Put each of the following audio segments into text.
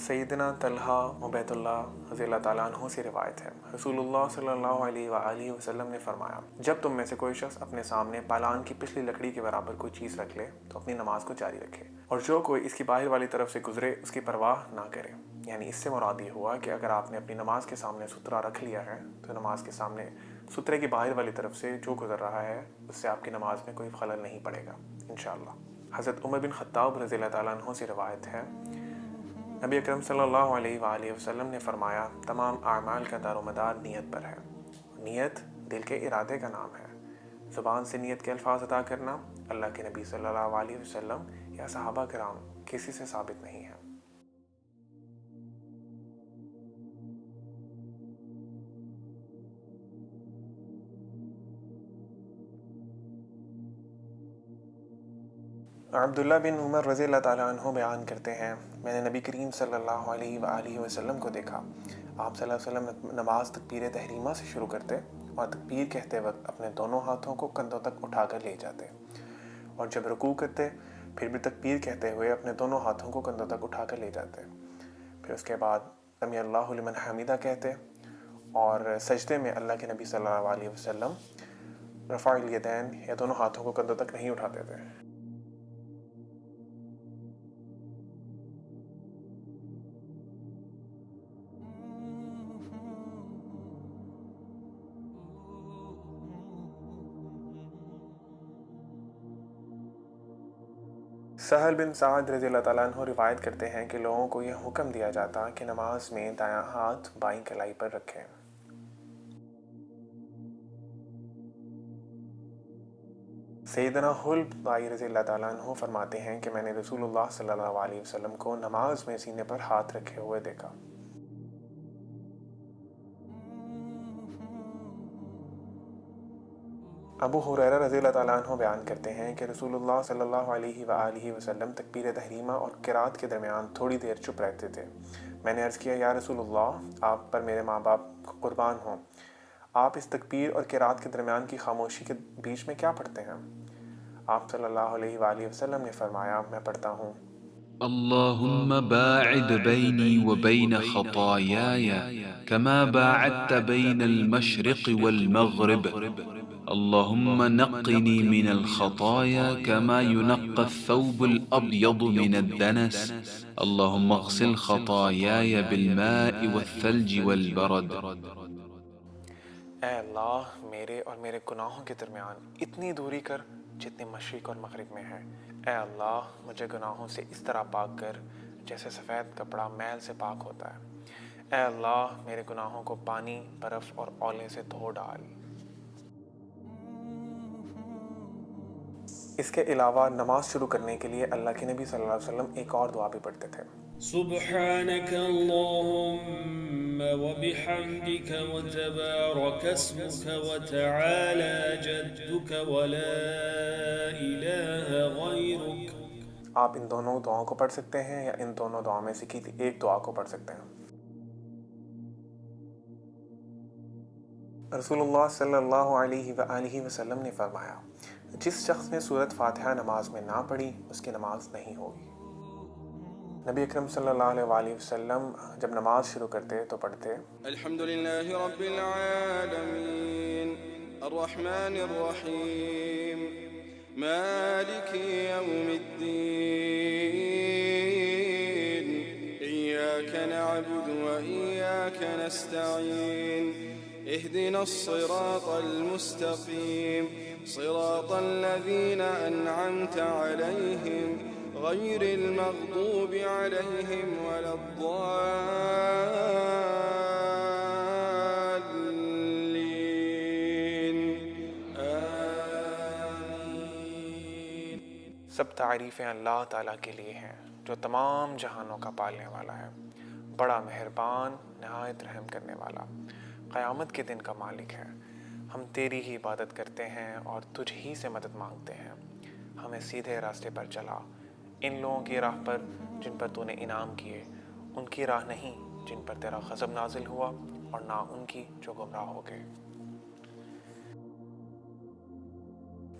सैयदना तलहा उबैदुल्लाह रज़ी अल्लाह ताला अन्हु से रिवायत है, रसूलुल्लाह सल्लल्लाहु अलैहि वसल्लम ने फरमाया, जब तुम में से कोई शख्स अपने सामने पालान की पिछली लकड़ी के बराबर कोई चीज़ रख ले तो अपनी नमाज को जारी रखे, और जो कोई इसकी बाहर वाली तरफ से गुजरे उसकी परवाह ना करे। यानी इससे मुराद ये हुआ कि अगर आपने अपनी नमाज के सामने सुतरा रख लिया है तो नमाज के सामने सुतरे की बाहर वाली तरफ से जो गुजर रहा है उससे आपकी नमाज में कोई खलल नहीं पड़ेगा इंशाअल्लाह। हज़रत उमर बिन खत्ताब रज़ी अल्लाह ताला अन्हु से रिवायत है, नबी अकरम सल्लल्लाहु अलैहि वसल्लम ने फरमाया, तमाम आमाल का दारोमदार नीयत पर है। नीयत दिल के इरादे का नाम है। ज़ुबान से नीयत के अल्फाज अदा करना अल्लाह के नबी सल्लल्लाहु अलैहि वसल्लम या सहाबा किराम किसी से साबित नहीं है। अब्दुल्ला बिन उमर रज़ी अल्लाह ताला अन्हु बयान करते हैं, मैंने नबी करीम सल्लल्लाहु अलैहि वसल्लम को देखा। आप सल्लल्लाहु अलैहि वसल्लम नमाज तकबीर तहरीमा से शुरू करते और तकबीर कहते वक्त अपने दोनों हाथों को कंधों तक उठाकर ले जाते, और जब रुकू करते फिर भी तकबीर कहते हुए अपने दोनों हाथों को कंधों तक उठाकर ले जाते। फिर उसके बाद समी अल्लाहु लिमन हमीदा कहते, और सजदे में अल्लाह के नबी सल्लल्लाहु अलैहि वसल्लम रफ़ाइल यदैन या दोनों हाथों को कंधों तक नहीं उठाते थे। सहल बिन साद रज़ी अल्लाह ताला अन्हु रिवायत करते हैं कि लोगों को यह हुक्म दिया जाता कि नमाज में दायां हाथ बाईं कलाई पर रखें। सैयदना हुल्ब बाई रज़ी अल्लाह ताला अन्हु फरमाते हैं कि मैंने रसूलुल्लाह सल्लल्लाहु अलैहि वसल्लम को नमाज में सीने पर हाथ रखे हुए देखा। अबू हुरैरा रज़ी अल्लाह ताला अन्हु बयान करते हैं कि रसूलुल्लाह सल्लल्लाहु अलैहि वसल्लम तकबीर तहरीमा और क़िरात के दरमियान थोड़ी देर चुप रहते थे। मैंने अर्ज़ किया, या रसूलुल्लाह, आप पर मेरे माँ बाप कुर्बान हों, आप इस तकबीर और क़िरात के दरमियान की खामोशी के बीच में क्या पढ़ते हैं? आप सल्लल्लाहु अलैहि वसल्लम ने फरमाया, मैं पढ़ता हूँ, اللهم باعد بيني وبين خطاياي كما باعدت بين المشرق والمغرب. اللهم نقني من الخطايا كما ينقى الثوب الأبيض من الدنس. اللهم اغسل خطاياي بالماء والثلج والبرد. ऐ अल्लाह, मेरे और मेरे गुनाहों के दरमियान इतनी दूरी कर जितनी मशरिक़ और मग़रिब में है। ऐ अल्लाह, मुझे गुनाहों से इस तरह पाक कर जैसे सफ़ेद कपड़ा मैल से पाक होता है। ऐ अल्लाह, मेरे गुनाहों को पानी, बर्फ़ और औले से धो डाल। इसके अलावा नमाज शुरू करने के लिए अल्लाह के नबी सल्लल्लाहु अलैहि वसल्लम एक और दुआ भी पढ़ते थे, सुब्हानक अल्लाहुम्मा व बिहम्दिक व तबारक अस्मुक व तआला जद्दुक व ला इलाहा गैरुक। आप इन दोनों दुआओं को पढ़ सकते हैं या इन दोनों दुआओं में से किसी एक दुआ को पढ़ सकते हैं। रसूलुल्लाह सल्लल्लाहु अलैहि वसल्लम ने फरमाया, जिस शख्स ने सूरत फातिहा नमाज में ना पढ़ी उसकी नमाज नहीं होगी। नबी अकरम सल्लल्लाहु अलैहि वसल्लम जब नमाज शुरू करते तो पढ़ते, अल्हम्दुलिल्लाहि रब्बिल आलमीन अर्रहमानिर रहीम मालिकी यौमिद्दीन इय्याका नअबुदु व इय्याका नस्तईन اهدنا الصراط المستقيم صراط الذين أنعمت عليهم غير المغضوب عليهم ولا الضالين آمين। सब तारीफ़ें अल्लाह ताला के लिए हैं जो तमाम जहानों का पालने वाला है, बड़ा मेहरबान, नहायत रहम करने वाला, क़यामत के दिन का मालिक है। हम तेरी ही इबादत करते हैं और तुझ ही से मदद मांगते हैं। हमें सीधे रास्ते पर चला, इन लोगों की राह पर जिन पर तूने इनाम किए, उनकी राह नहीं जिन पर तेरा ग़ज़ब नाजिल हुआ, और ना उनकी जो गुमराह हो गए।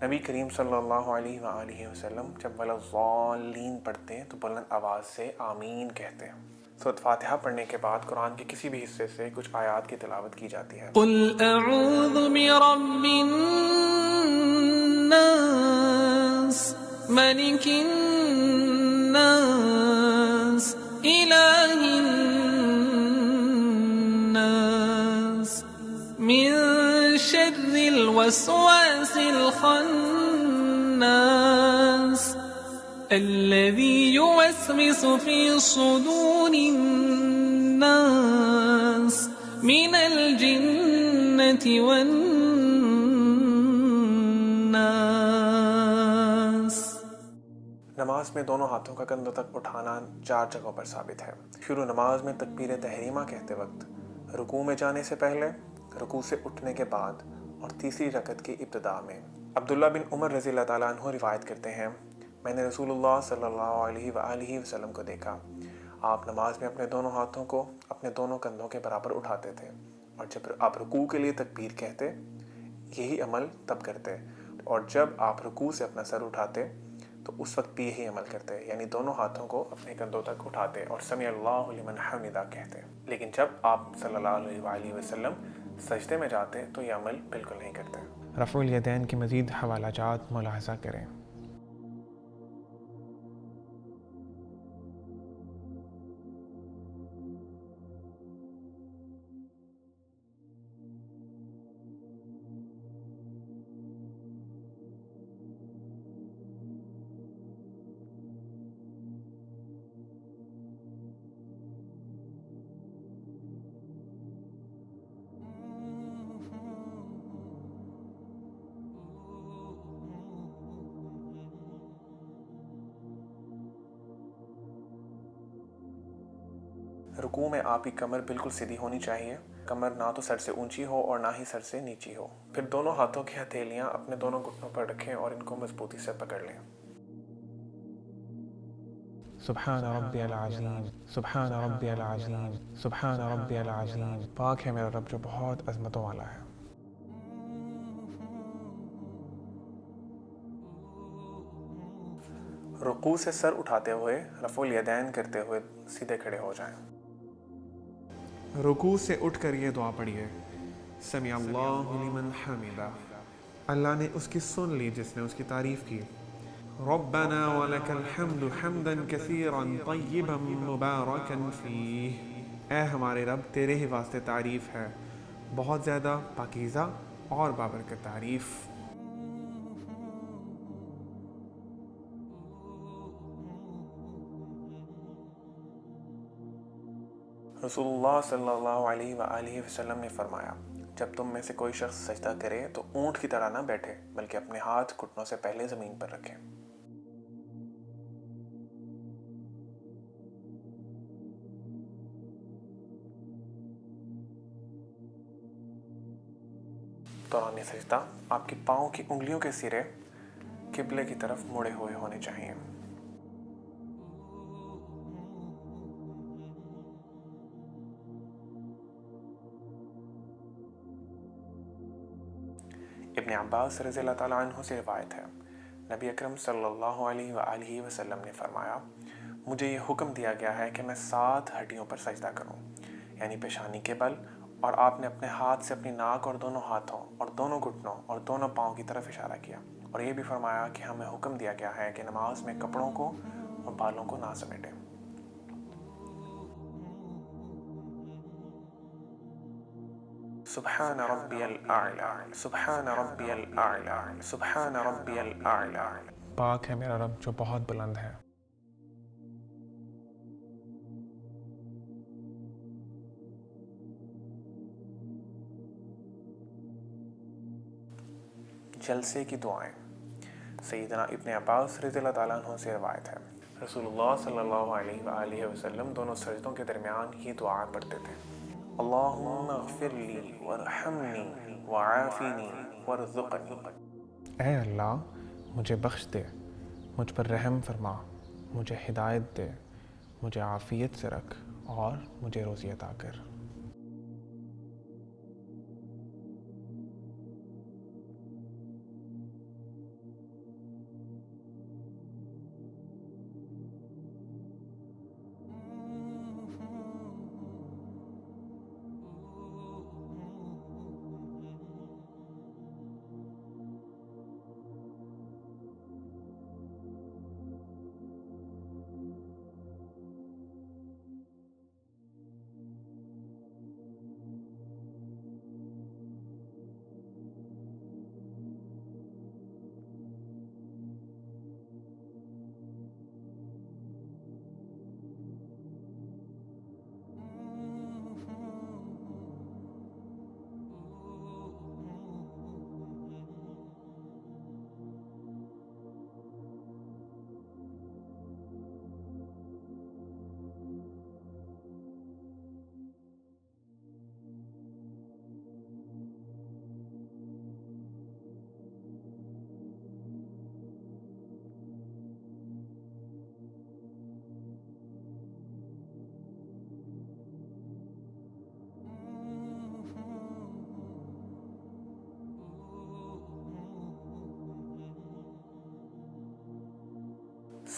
नबी करीम सल्लल्लाहु अलैहि वसल्लम जब वलज़्ज़ालीन पढ़ते तो बुलंद आवाज़ से आमीन कहते हैं। सूरत फातिहा पढ़ने के बाद कुरान के किसी भी हिस्से से कुछ आयत की तिलावत की जाती है। قل أعوذ برب الناس ملك الناس إله الناس من شر الوسواس الخناس الذي يوسوس في صدور الناس من الجنة والناس. नमाज में दोनों हाथों का कंधों तक उठाना 4 जगहों पर साबित है। शुरू नमाज में तकबीर तहरीमा कहते वक्त, रुकू में जाने से पहले, रुकू से उठने के बाद और तीसरी रकत की इब्तिदा में। अब्दुल्ला बिन उमर रज़ी अल्लाह ताला अन्हु रिवायत करते हैं, मैंने रसूलुल्लाह सल्लल्लाहु अलैहि वसल्लम को देखा, आप नमाज में अपने दोनों हाथों को अपने दोनों कंधों के बराबर उठाते थे और जब आप रुकू के लिए तकबीर कहते यही अमल तब करते, और जब आप रुकू से अपना सर उठाते तो उस वक्त भी यही अमल करते, यानी दोनों हाथों को अपने कंधों तक उठाते और समी अल्लाहु लिमन हमिदा कहते। लेकिन जब आप सल्लल्लाहु अलैहि वसल्लम सजदे में जाते तो ये अमल बिल्कुल नहीं करते। रफ़ुल यदैन के मज़ीद हवालाजात मुलाहज़ा करें। रुकू में आपकी कमर बिल्कुल सीधी होनी चाहिए, कमर ना तो सर से ऊंची हो और ना ही सर से नीची हो। फिर दोनों हाथों की हथेलियां अपने दोनों घुटनों पर रखें और इनको मजबूती से पकड़ लें। सुब्हान रब्बियल अज़ीम, सुब्हान रब्बियल अज़ीम, सुब्हान रब्बियल अज़ीम। पाक है मेरा रब जो बहुत अज़मतों वाला है। रुकू से सर उठाते हुए रफ़ुल यदैन करते हुए सीधे खड़े हो जाएं। रुकू से उठकर ये दुआ पढ़िए, समी अल्लाहु लिमन हमिदा। अल्लाह ने उसकी सुन ली जिसने उसकी तारीफ़ की। रब्बना वलकल हम्दु हम्दन कसीरन तय्यिबन मुबारकन फीह। ऐ हमारे रब, तेरे ही वास्ते तारीफ़ है, बहुत ज़्यादा पाकीज़ा और बाबरकत तारीफ़। रसूलुल्लाह सल्लल्लाहु अलैहि वसल्लम ने फरमाया, जब तुम में से कोई शख्स सजदा करे तो ऊंट की तरह ना बैठे, बल्कि अपने हाथ घुटनों से पहले ज़मीन पर रखें। दौरान सजदा आपके पाँव की उंगलियों के सिरे किबले की तरफ मुड़े हुए होने चाहिए। इब्न अब्बास रज़ियल्लाहु ताला अन्हु से रिवायत है, नबी अकरम सल्लल्लाहु अलैहि वसल्लम ने फरमाया, मुझे ये हुक्म दिया गया है कि मैं 7 हड्डियों पर सजदा करूं, यानी पेशानी के बल, और आपने अपने हाथ से अपनी नाक और दोनों हाथों और दोनों घुटनों और दोनों पाँव की तरफ इशारा किया, और ये भी फरमाया कि हमें हुक्म दिया गया है कि नमाज में कपड़ों को और बालों को ना समेटें। सुब्हान रब्बियल आला, सुब्हान रब्बियल आला, सुब्हान रब्बियल आला। पाक है मेरा रब जो बहुत बुलंद है। जलसे की दुआएं। सैयदना इब्न अब्बास रज़ियल्लाहु ताला अन्हु से रिवायत है, रसूलुल्लाह सल्लल्लाहु अलैहि वसल्लम दोनों सजदों के दरमियान ही दुआ पढ़ते थे, अल्लाहुम्मा अग़फ़िरली वरहमनी वआफ़िनी वरज़ुक़नी। ऐ अल्लाह, मुझे बख्श दे, मुझ पर रहम फरमा, मुझे हिदायत दे, मुझे आफ़ियत से रख और मुझे रोज़ी अता कर।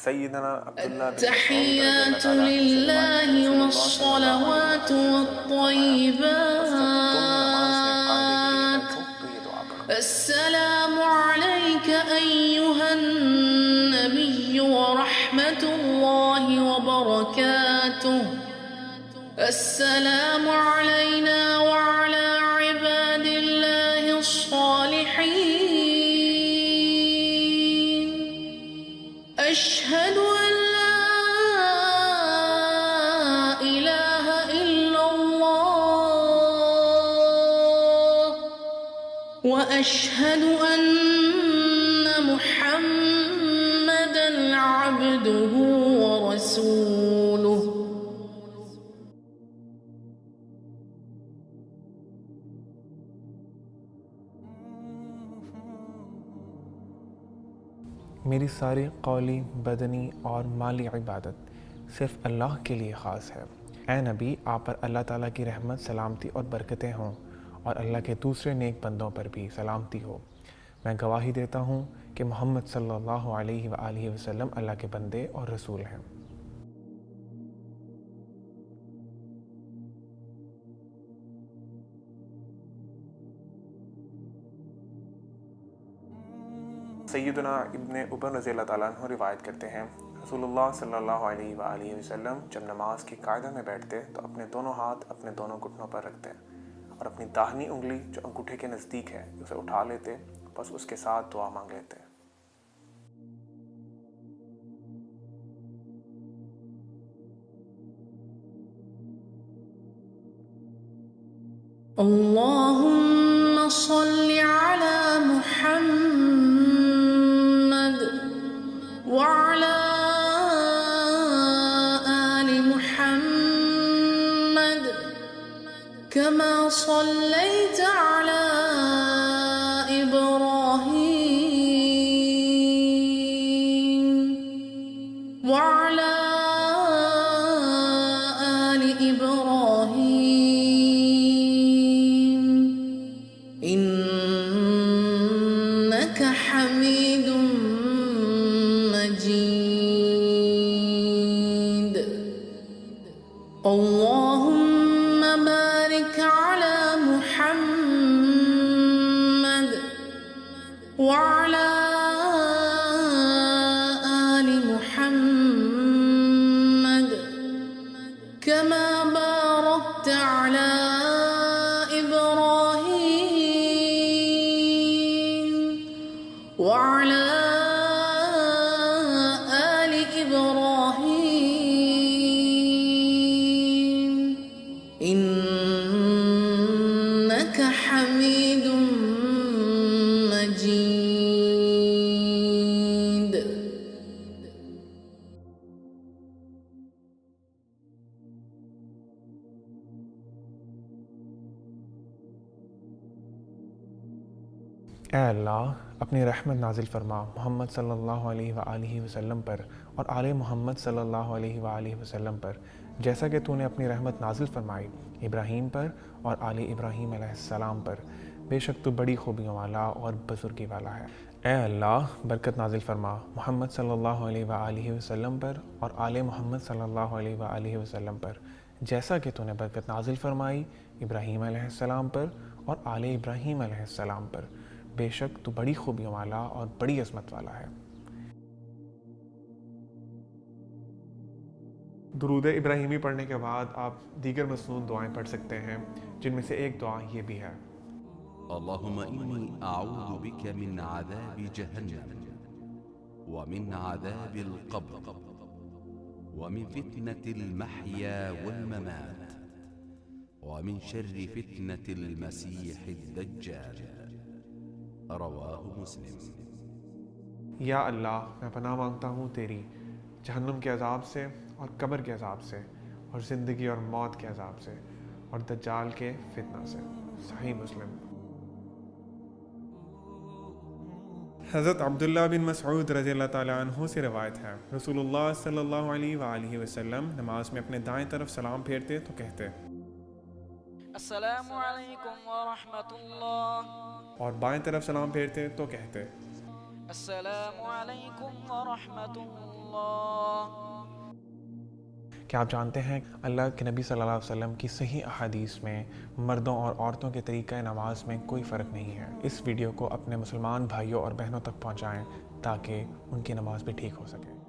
سیدنا عبداللہ بن التحيات لله والصلوات والطيبات السلام عليك أيها النبي ورحمة الله وبركاته السلام علينا وعلى عباد الله الصالحين أشهد أن لا إله إلا الله وأشهد أن محمدًا عبده ورسوله میری ساری قولی، بدنی اور مالی عبادت صرف اللہ کے لیے خاص ہے۔ اے نبی، آپ پر اللہ تعالیٰ کی رحمت، سلامتی اور برکتیں ہوں، اور اللہ کے دوسرے نیک بندوں پر بھی سلامتی ہو۔ میں گواہی دیتا ہوں کہ محمد صلی اللہ علیہ وآلہ وسلم اللہ کے بندے اور رسول ہیں۔ سیدنا ابن عمر رضی اللہ تعالیٰ عنہ روایت کرتے ہیں، رسول اللہ صلی اللہ علیہ وآلہ وسلم جب نماز کی قاعدہ میں بیٹھتے تو اپنے دونوں ہاتھ اپنے دونوں گھٹنوں پر رکھتے اور اپنی داہنی انگلی جو انگوٹھے کے نزدیک ہے اسے اٹھا لیتے، بس اس کے ساتھ دعا مانگ لیتے۔ اللهم صل على محمد وعلى آل محمد كما صليت على إبراهيم وعلى آل إبراهيم إنك حميد مجيد اللهم بارك على محمد وعلى آل محمد كما باركت على إبراهيم وعلى آل إبراهيم إنك حميد مجيد اے اللہ، اپنی رحمت نازل فرما محمد صلی اللہ علیہ وآلہ وسلم پر اور آل محمد صلی اللہ علیہ وآلہ وسلم پر، جیسا کہ تو نے اپنی رحمت نازل فرمائی ابراہیم پر اور آل ابراہیم علیہ السلام پر۔ بے شک تو بڑی خوبیوں والا اور بزرگی والا ہے۔ اے اللہ، برکت نازل فرما محمد صلی اللہ علیہ وآلہ وسلم پر اور آل محمد صلی اللہ علیہ وآلہ وسلم پر، جیسا کہ تو نے برکت نازل فرمائی ابراہیم علیہ السلام پر اور آل ابراہیم علیہ السلام پر۔ بے شک تو بڑی خوبیوں والا اور بڑی عظمت والا ہے۔ درود ابراہیمی پڑھنے کے بعد آپ دیگر مسنون دعائیں پڑھ سکتے ہیں، جن میں سے ایک دعا یہ بھی ہے: اللهم إني أعوذ بك من عذاب جهنم ومن عذاب القبر ومن فتنة المحيا والممات ومن شر فتنة المسيح الدجال رواہ مسلم۔ یا اللہ، میں پناہ مانگتا ہوں تیری جہنم کے عذاب سے اور قبر کے عذاب سے اور زندگی اور موت کے عذاب سے اور دجال کے فتنہ سے۔ صحیح مسلم۔ حضرت عبداللہ بن مسعود رضی اللہ تعالیٰ عنہ سے روایت ہے، رسول اللہ صلی اللہ علیہ وآلہ وسلم نماز میں اپنے دائیں طرف سلام پھیرتے تو کہتے السلام علیکم ورحمۃ اللہ، اور بائیں طرف سلام پھیرتے تو کہتے السلام علیکم ورحمۃ اللہ۔ کیا آپ جانتے ہیں اللہ کے نبی صلی اللہ علیہ وسلم کی صحیح احادیث میں مردوں اور عورتوں کے طریقہ نماز میں کوئی فرق نہیں ہے۔ اس ویڈیو کو اپنے مسلمان بھائیوں اور بہنوں تک پہنچائیں تاکہ ان کی نماز بھی ٹھیک ہو سکے۔